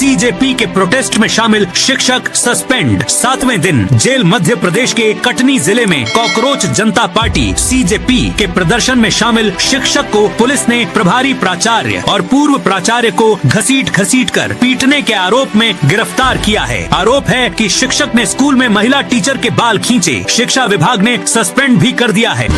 CJP के protest में शामिल शिक्षक सस्पेंड। 7वें दिन जेल। मध्य प्रदेश के कटनी जिले में कॉकरोच जनता पार्टी सीजेपी के प्रदर्शन में शामिल शिक्षक को पुलिस ने प्रभारी प्राचार्य और पूर्व प्राचार्य को घसीट कर पीटने के आरोप में गिरफ्तार किया है। आरोप है कि शिक्षक ने स्कूल में महिला टीचर के बाल खींचे। शिक्षा विभाग ने सस्पेंड भी कर दिया है।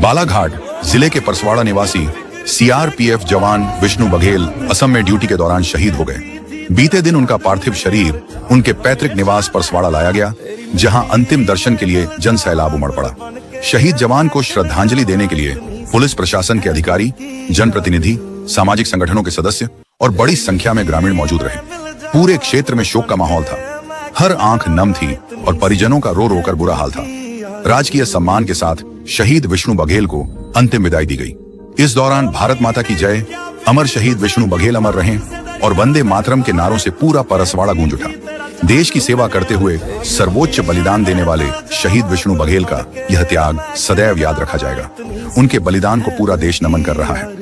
बालाघाट जिले के परसवाड़ा निवासी सीआरपीएफ जवान विष्णु बघेल असम में ड्यूटी के दौरान शहीद हो गए। बीते दिन उनका पार्थिव शरीर उनके पैतृक निवास परसवाड़ा लाया गया, जहां अंतिम दर्शन के लिए जन सैलाब उमड़ पड़ा। शहीद जवान को श्रद्धांजलि देने के लिए पुलिस प्रशासन के अधिकारी, जनप्रतिनिधि, सामाजिक संगठनों के सदस्य और बड़ी संख्या में ग्रामीण मौजूद रहे। पूरे क्षेत्र में शोक का माहौल था। हर आंख नम थी और परिजनों का रो रो कर बुरा हाल था। राजकीय सम्मान के साथ शहीद विष्णु बघेल को अंतिम विदाई दी गई। इस दौरान भारत माता की जय, अमर शहीद विष्णु बघेल अमर रहें और वंदे मातरम के नारों से पूरा परसवाड़ा गूंज उठा। देश की सेवा करते हुए सर्वोच्च बलिदान देने वाले शहीद विष्णु बघेल का यह त्याग सदैव याद रखा जाएगा। उनके बलिदान को पूरा देश नमन कर रहा है।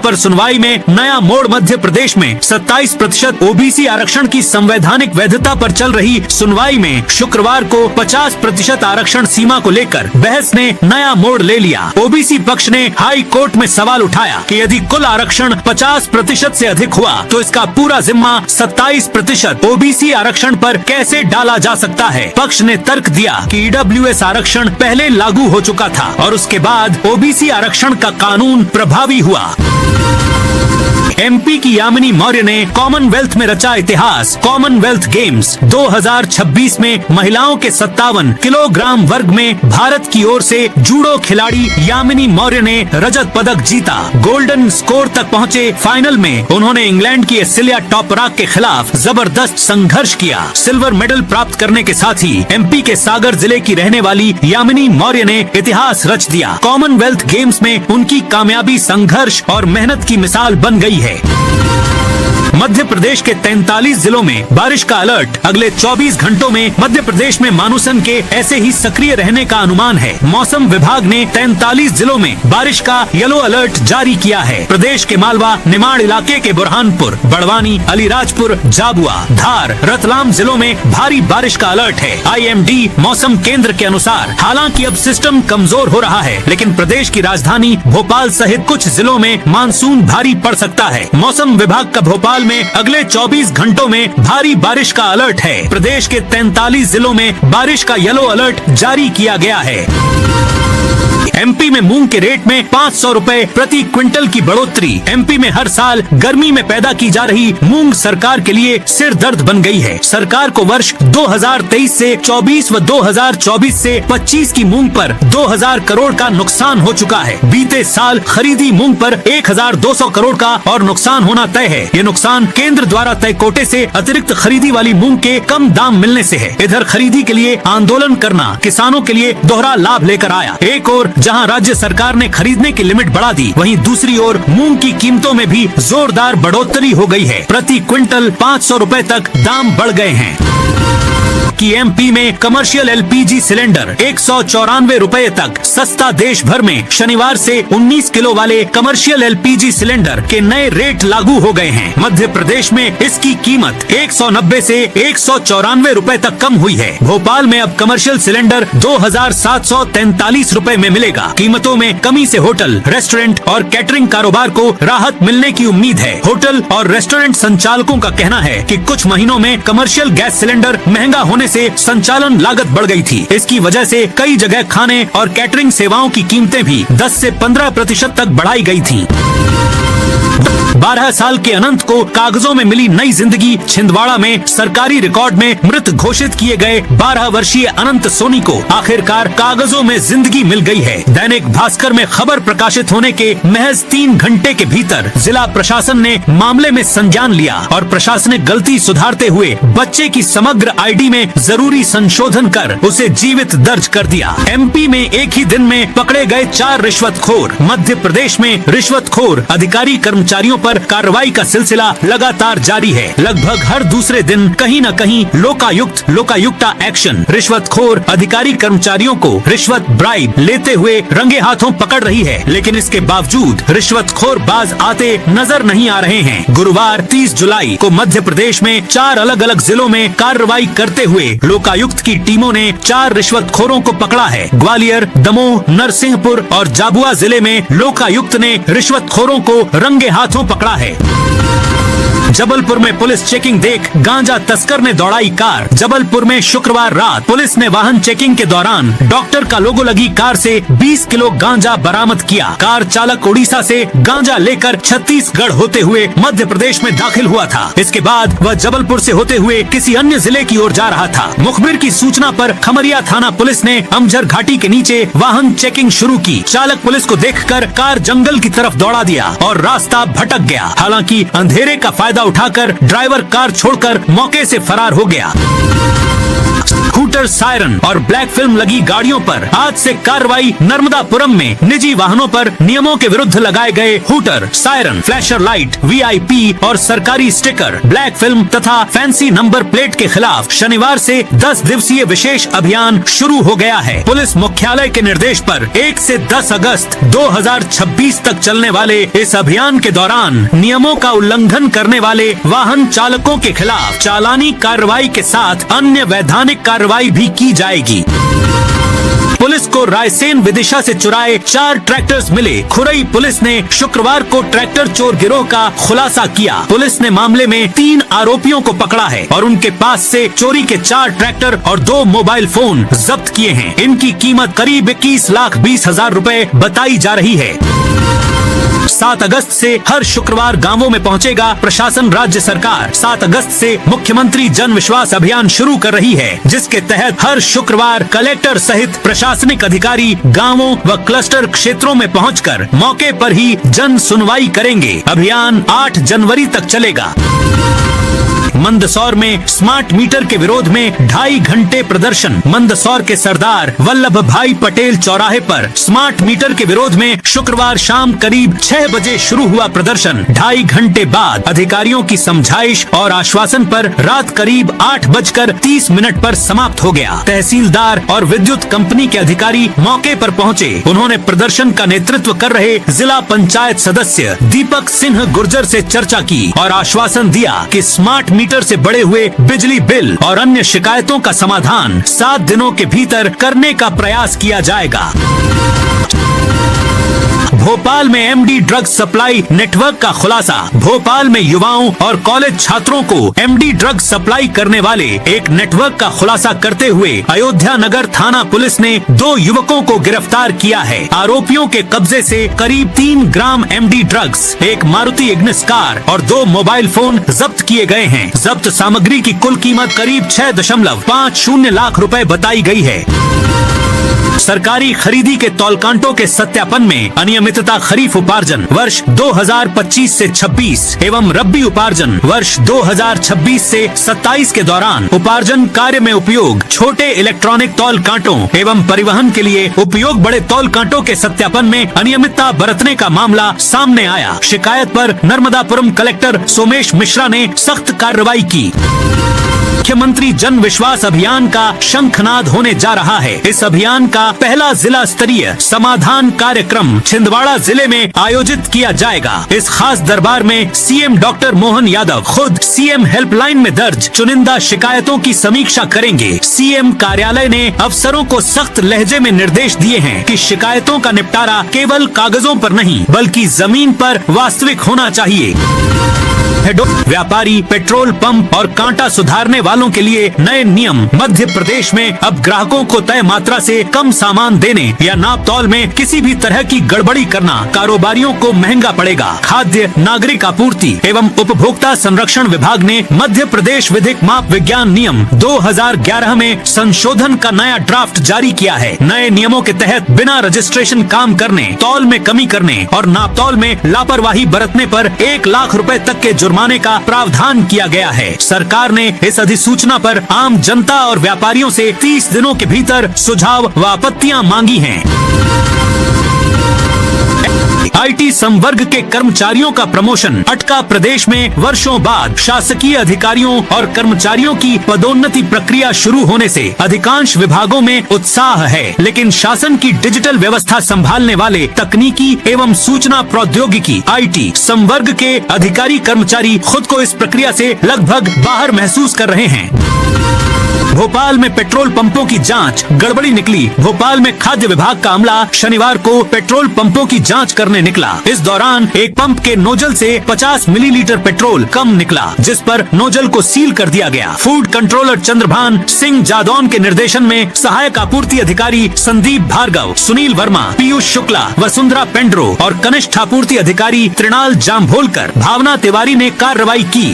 पर सुनवाई में नया मोड़। मध्य प्रदेश में 27% ओबीसी आरक्षण की संवैधानिक वैधता पर चल रही सुनवाई में शुक्रवार को 50% आरक्षण सीमा को लेकर बहस ने नया मोड़ ले लिया। ओबीसी पक्ष ने हाई कोर्ट में सवाल उठाया कि यदि कुल आरक्षण 50% से अधिक हुआ तो इसका पूरा जिम्मा 27% ओबीसी आरक्षण पर कैसे डाला जा सकता है। पक्ष ने तर्क दिया कि ईडब्ल्यूएस आरक्षण पहले लागू हो चुका था और उसके बाद ओबीसी आरक्षण का कानून प्रभावी हुआ। एमपी की यामिनी मौर्य ने कॉमनवेल्थ में रचा इतिहास। कॉमनवेल्थ गेम्स 2026 में महिलाओं के 57 किलोग्राम वर्ग में भारत की ओर से जूडो खिलाड़ी यामिनी मौर्य ने रजत पदक जीता। गोल्डन स्कोर तक पहुंचे। फाइनल में उन्होंने इंग्लैंड की एसिलिया टॉपराक के खिलाफ जबरदस्त संघर्ष किया। सिल्वर मेडल प्राप्त करने के साथ ही एमपी के सागर जिले की रहने वाली यामिनी मौर्य ने इतिहास रच दिया। कॉमनवेल्थ गेम्स में उनकी कामयाबी संघर्ष और मेहनत की मिसाल बन गई है। मध्य प्रदेश के 43 जिलों में बारिश का अलर्ट। अगले 24 घंटों में मध्य प्रदेश में मानसून के ऐसे ही सक्रिय रहने का अनुमान है। मौसम विभाग ने 43 जिलों में बारिश का येलो अलर्ट जारी किया है। प्रदेश के मालवा, निमाड़ इलाके के बुरहानपुर, बड़वानी, अलीराजपुर, झाबुआ, धार, रतलाम जिलों में भारी बारिश का अलर्ट है। आईएमडी मौसम केंद्र के अनुसार हालांकि अब सिस्टम कमजोर हो रहा है, लेकिन प्रदेश की राजधानी भोपाल सहित कुछ जिलों में मानसून भारी पड़ सकता है। मौसम विभाग का भोपाल में अगले 24 घंटों में भारी बारिश का अलर्ट है। प्रदेश के 43 जिलों में बारिश का येलो अलर्ट जारी किया गया है। एमपी में मूंग के रेट में 500 रुपए प्रति क्विंटल की बढ़ोतरी। एमपी में हर साल गर्मी में पैदा की जा रही मूंग सरकार के लिए सिर दर्द बन गई है। सरकार को वर्ष 2023 से 24 व 2024 से 25 की मूंग पर 2000 करोड़ का नुकसान हो चुका है। बीते साल खरीदी मूंग पर 1200 करोड़ का और नुकसान होना तय है। ये नुकसान केंद्र द्वारा तय कोटे से अतिरिक्त खरीदी वाली मूंग के कम दाम मिलने से है। इधर खरीदी के लिए आंदोलन करना किसानों के लिए दोहरा लाभ लेकर आया। एक और जहां राज्य सरकार ने खरीदने की लिमिट बढ़ा दी, वहीं दूसरी ओर मूंग की कीमतों में भी जोरदार बढ़ोतरी हो गई है। प्रति क्विंटल 500 रुपए तक दाम बढ़ गए हैं। कि एमपी में कमर्शियल एलपीजी सिलेंडर 194 रुपए तक सस्ता। देश भर में शनिवार से 19 किलो वाले कमर्शियल एलपीजी सिलेंडर के नए रेट लागू हो गए हैं। मध्य प्रदेश में इसकी कीमत 190 से 194 रुपए तक कम हुई है। भोपाल में अब कमर्शियल सिलेंडर 2743 रुपए में मिलेगा। कीमतों में कमी से होटल, रेस्टोरेंट और कैटरिंग कारोबार को राहत मिलने की उम्मीद है। होटल और रेस्टोरेंट संचालकों का कहना है कि कुछ महीनों में कमर्शियल गैस सिलेंडर महंगा होने से संचालन लागत बढ़ गई थी। इसकी वजह से कई जगह खाने और कैटरिंग सेवाओं की कीमतें भी 10 से 15% तक बढ़ाई गई थी। 12 साल के अनंत को कागजों में मिली नई जिंदगी। छिंदवाड़ा में सरकारी रिकॉर्ड में मृत घोषित किए गए 12 वर्षीय अनंत सोनी को आखिरकार कागजों में जिंदगी मिल गई है। दैनिक भास्कर में खबर प्रकाशित होने के महज 3 घंटे के भीतर जिला प्रशासन ने मामले में संज्ञान लिया और प्रशासनिक गलती सुधारते हुए बच्चे की समग्र आईडी में जरूरी संशोधन कर उसे जीवित दर्ज कर दिया। एमपी में एक ही दिन में पकड़े गए 4 रिश्वतखोर। मध्य प्रदेश में रिश्वतखोर अधिकारी कर्मचारियों पर कार्रवाई का सिलसिला लगातार जारी है। लगभग हर दूसरे दिन कहीं न कहीं लोकायुक्ता एक्शन रिश्वतखोर अधिकारी कर्मचारियों को रिश्वत ब्राइब लेते हुए रंगे हाथों पकड़ रही है, लेकिन इसके बावजूद रिश्वतखोर बाज आते नजर नहीं आ रहे हैं। गुरुवार 30 जुलाई को मध्य प्रदेश में 4 अलग अलग जिलों में कार्रवाई करते हुए लोकायुक्त की टीमों ने 4 रिश्वतखोरों को पकड़ा है। ग्वालियर, दमोह, नरसिंहपुर और झाबुआ जिले में लोकायुक्त ने रिश्वतखोरों को रंगे हाथों पकड़ा है। जबलपुर में पुलिस चेकिंग देख गांजा तस्कर ने दौड़ाई कार। जबलपुर में शुक्रवार रात पुलिस ने वाहन चेकिंग के दौरान डॉक्टर का लोगो लगी कार से 20 किलो गांजा बरामद किया। कार चालक उड़ीसा से गांजा लेकर छत्तीसगढ़ होते हुए मध्य प्रदेश में दाखिल हुआ था। इसके बाद वह जबलपुर से होते हुए किसी अन्य जिले की ओर जा रहा था। मुखबिर की सूचना पर खमरिया थाना पुलिस ने अमझर घाटी के नीचे वाहन चेकिंग शुरू की। चालक पुलिस को देखकर कार जंगल की तरफ दौड़ा दिया और रास्ता भटक गया। हालांकि अंधेरे का फायदा उठाकर ड्राइवर कार छोड़कर मौके से फरार हो गया। हूटर, सायरन और ब्लैक फिल्म लगी गाड़ियों पर आज से कार्रवाई। नर्मदापुरम में निजी वाहनों पर नियमों के विरुद्ध लगाए गए hooter, siren, flasher light, VIP और सरकारी स्टिकर, ब्लैक फिल्म तथा फैंसी नंबर प्लेट के खिलाफ शनिवार से 10 दिवसीय विशेष अभियान शुरू हो गया है। पुलिस मुख्यालय के निर्देश पर 1 से 10 अगस्त 2026 तक चलने वाले इस अभियान के दौरान नियमों का उल्लंघन करने वाले वाहन चालकों के खिलाफ चालानी कार्रवाई के साथ अन्य वैधानिक कार्रवाई भी की जाएगी। पुलिस को रायसेन विदिशा से चुराए 4 ट्रैक्टर्स मिले। खुरई पुलिस ने शुक्रवार को ट्रैक्टर चोर गिरोह का खुलासा किया। पुलिस ने मामले में 3 आरोपियों को पकड़ा है और उनके पास से चोरी के 4 ट्रैक्टर और 2 मोबाइल फोन जब्त किए हैं। इनकी कीमत करीब 21,20,000 रुपए बताई जा रही है। 7 अगस्त से हर शुक्रवार गांवों में पहुंचेगा प्रशासन। राज्य सरकार 7 अगस्त से मुख्यमंत्री जन विश्वास अभियान शुरू कर रही है, जिसके तहत हर शुक्रवार कलेक्टर सहित प्रशासनिक अधिकारी गांवों व क्लस्टर क्षेत्रों में पहुंचकर मौके पर ही जन सुनवाई करेंगे। अभियान 8 जनवरी तक चलेगा। मंदसौर में स्मार्ट मीटर के विरोध में 2.5 घंटे प्रदर्शन। मंदसौर के सरदार वल्लभ भाई पटेल चौराहे पर स्मार्ट मीटर के विरोध में शुक्रवार शाम करीब 6 बजे शुरू हुआ प्रदर्शन। 2.5 घंटे बाद अधिकारियों की समझाइश और आश्वासन पर रात करीब 8:30 पर समाप्त हो गया। तहसीलदार और विद्युत कंपनी के अधिकारी मौके पर पहुंचे। उन्होंने प्रदर्शन का नेतृत्व कर रहे जिला पंचायत सदस्य दीपक सिंह गुर्जर से चर्चा की और आश्वासन दिया कि स्मार्ट मीटर से बढ़े हुए बिजली बिल और अन्य शिकायतों का समाधान 7 दिनों के भीतर करने का प्रयास किया जाएगा। भोपाल में एमडी ड्रग्स सप्लाई नेटवर्क का खुलासा। भोपाल में युवाओं और कॉलेज छात्रों को एमडी ड्रग्स सप्लाई करने वाले एक नेटवर्क का खुलासा करते हुए अयोध्या नगर थाना पुलिस ने 2 युवकों को गिरफ्तार किया है। आरोपियों के कब्जे से करीब 3 ग्राम एमडी ड्रग्स, एक मारुति इग्निस कार और 2 मोबाइल फोन जब्त किए गए हैं। जब्त सामग्री की कुल कीमत करीब 6.50 लाख रुपए बताई गई है। सरकारी खरीदी के तौलकांटों के सत्यापन में अनियमितता। खरीफ उपार्जन वर्ष 2025 से 26 एवं रब्बी उपार्जन वर्ष 2026 से 27 के दौरान उपार्जन कार्य में उपयोग छोटे इलेक्ट्रॉनिक तौलकांटों एवं परिवहन के लिए उपयोग बड़े तौलकांटों के सत्यापन में अनियमितता बरतने का मामला सामने आया। शिकायत पर नर्मदापुरम कलेक्टर सोमेश मिश्रा ने सख्त कार्रवाई की। मुख्यमंत्री जन विश्वास अभियान का शंखनाद होने जा रहा है। इस अभियान का पहला जिला स्तरीय समाधान कार्यक्रम छिंदवाड़ा जिले में आयोजित किया जाएगा। इस खास दरबार में सीएम डॉक्टर मोहन यादव खुद सीएम हेल्पलाइन में दर्ज चुनिंदा शिकायतों की समीक्षा करेंगे। सीएम कार्यालय ने अफसरों को सख्त लहजे में निर्देश दिए हैं कि शिकायतों का निपटारा केवल कागजों पर नहीं बल्कि जमीन पर वास्तविक होना चाहिए। व्यापारी, पेट्रोल पंप और कांटा सुधारने वालों के लिए नए नियम। मध्य प्रदेश में अब ग्राहकों को तय मात्रा से कम सामान देने या नाप तौल में किसी भी तरह की गड़बड़ी करना कारोबारियों को महंगा पड़ेगा। खाद्य नागरिक आपूर्ति एवं उपभोक्ता संरक्षण विभाग ने मध्य प्रदेश विधिक माप विज्ञान नियम 2011 में संशोधन का नया ड्राफ्ट जारी किया है। नए नियमों के तहत बिना रजिस्ट्रेशन काम करने, तौल में कमी करने और नाप तौल में लापरवाही बरतने पर 1 लाख रुपए तक के जुर्माने का प्रावधान किया गया है। सरकार ने इस अधिसूचना पर आम जनता और व्यापारियों से 30 दिनों के भीतर सुझाव व आपत्तियां मांगी हैं। IT संवर्ग के कर्मचारियों का प्रमोशन अटका। प्रदेश में वर्षों बाद शासकीय अधिकारियों और कर्मचारियों की पदोन्नति प्रक्रिया शुरू होने से अधिकांश विभागों में उत्साह है, लेकिन शासन की डिजिटल व्यवस्था संभालने वाले तकनीकी एवं सूचना प्रौद्योगिकी IT संवर्ग के अधिकारी कर्मचारी खुद को इस प्रक्रिया से लगभग बाहर महसूस कर रहे हैं। भोपाल में पेट्रोल पंपों की जांच गड़बड़ी निकली। भोपाल में खाद्य विभाग का अमला शनिवार को पेट्रोल पंपों की जांच करने निकला। इस दौरान एक पंप के नोजल से 50 मिलीलीटर पेट्रोल कम निकला, जिस पर नोजल को सील कर दिया गया। फूड कंट्रोलर चंद्रभान सिंह जादौन के निर्देशन में सहायक आपूर्ति अधिकारी संदीप भार्गव, सुनील वर्मा, पीयूष शुक्ला, वसुंधरा पेंड्रो और कनिष्ठ आपूर्ति अधिकारी त्रिनाल जाम्भोलकर, भावना तिवारी ने कार्रवाई की।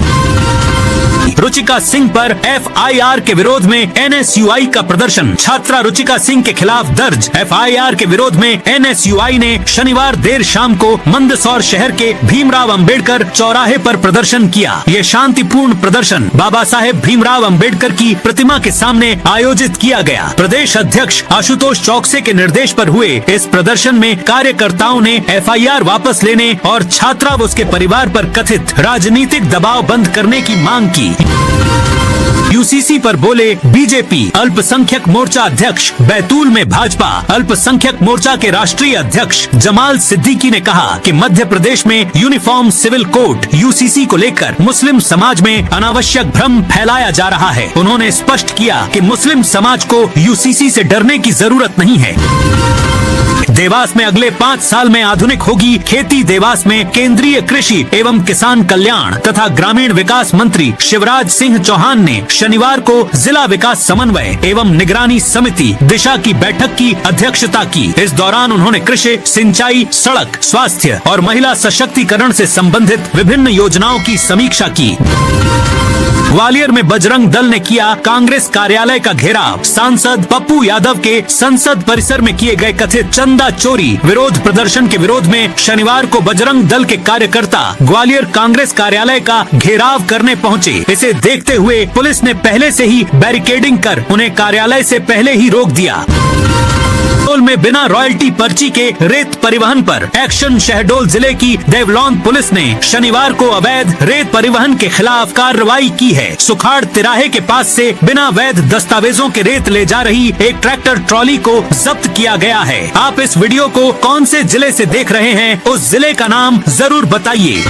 रुचिका सिंह पर FIR के विरोध में NSUI का प्रदर्शन। छात्रा रुचिका सिंह के खिलाफ दर्ज FIR के विरोध में NSUI ने शनिवार देर शाम को मंदसौर शहर के भीमराव अंबेडकर चौराहे पर प्रदर्शन किया। ये शांतिपूर्ण प्रदर्शन बाबा साहेब भीमराव अंबेडकर की प्रतिमा के सामने आयोजित किया गया। प्रदेश अध्यक्ष आशुतोष चौकसे के निर्देश पर हुए इस प्रदर्शन में कार्यकर्ताओं ने FIR वापस लेने और छात्रा व उसके परिवार पर कथित राजनीतिक दबाव बंद करने की मांग की। UCC पर बोले बीजेपी। अल्पसंख्यक मोर्चा अध्यक्ष बैतूल में भाजपा। अल्पसंख्यक मोर्चा के राष्ट्रीय अध्यक्ष जमाल सिद्दीकी ने कहा कि मध्य प्रदेश में यूनिफॉर्म सिविल कोड UCC को लेकर मुस्लिम समाज में अनावश्यक भ्रम फैलाया जा रहा है। उन्होंने स्पष्ट किया कि मुस्लिम समाज को UCC से डरने की जरूरत नहीं है। देवास में अगले 5 साल में आधुनिक होगी खेती। देवास में केंद्रीय कृषि एवं किसान कल्याण तथा ग्रामीण विकास मंत्री शिवराज सिंह चौहान ने शनिवार को जिला विकास समन्वय एवं निगरानी समिति दिशा की बैठक की अध्यक्षता की। इस दौरान उन्होंने कृषि, सिंचाई, सड़क, स्वास्थ्य और महिला सशक्तिकरण से संबंधित विभिन्न योजनाओं की समीक्षा की। ग्वालियर में बजरंग दल ने किया कांग्रेस कार्यालय का घेराव। सांसद पप्पू यादव के संसद परिसर में किए गए कथित चंदा चोरी विरोध प्रदर्शन के विरोध में शनिवार को बजरंग दल के कार्यकर्ता ग्वालियर कांग्रेस कार्यालय का घेराव करने पहुंचे। इसे देखते हुए पुलिस ने पहले से ही बैरिकेडिंग कर उन्हें कार्यालय से पहले ही रोक दिया। शहडोल में बिना रॉयल्टी पर्ची के रेत परिवहन पर एक्शन। शहडोल जिले की देवलौन पुलिस ने शनिवार को अवैध रेत परिवहन के खिलाफ कार्रवाई की है। सुखाड़ तिराहे के पास से बिना वैध दस्तावेजों के रेत ले जा रही एक ट्रैक्टर ट्रॉली को जब्त किया गया है। आप इस वीडियो को कौन से जिले से देख रहे हैं, उस जिले का नाम जरूर बताइए।